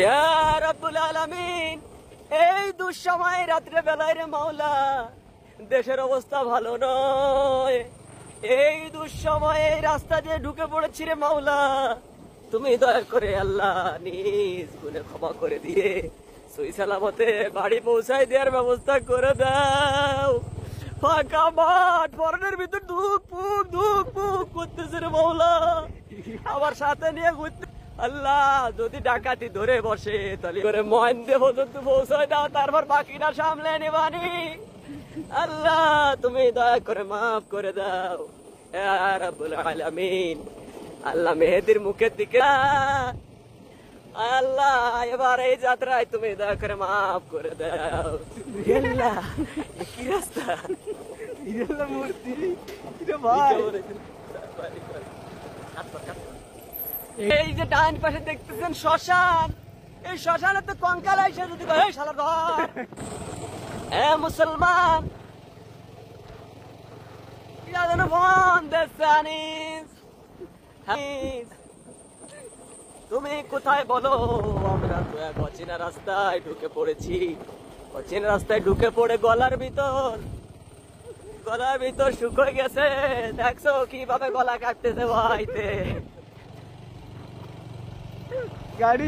ইয়া রাব্বুল আলামিন, এই দুঃসময় রাত্রে বেলায় রে মাওলা, দেশের অবস্থা ভালো নয়। এই দুঃসময়ে রাস্তা দিয়ে ঢুকে পড়েছি রে মাওলা, তুমি দয়া করে আল্লাহ নিজ গুণে ক্ষমা করে দিয়ে সই সালামতে বাড়ি পৌঁছায় দেওয়ার ব্যবস্থা করে দাও। ফাঁকা মাঠ, ফরেনের ভিতর ধুক পুক করতেছে রে মাওলা, আমার সাথে নিয়ে ঘুরতে। আল্লাহ যদি ডাকাতি ধরে বসে তাহলে করে মহেন্দ্র পর্যন্ত পৌঁছায় দাও, তারপর বাকিটা সামলে নেবানি। আল্লাহ তুমি দয়া করে মাফ করে দাও ইয়া রাব্বুল আলামিন। আল্লাহ মেহেদির মুখের দিকে আল্লাহ এবার এই যাত্রায় তুমি দয়া করে মাফ করে দাও। আল্লাহ কি রাস্তা, মূর্তি এই যে ডান পাশে দেখতেছেন শ্মশান, এই শ্মশানে তো কঙ্কাল এসে যদি শালা ধর। মুসলমান তুমি কোথায় বলো? আমরা তো এক অচেনা রাস্তায় ঢুকে পড়েছি। অচেনা রাস্তায় ঢুকে পড়ে গলার ভিতর শুকিয়ে গেছে। দেখছো কিভাবে গলা কাটতেছে ভাইতে গাড়ি।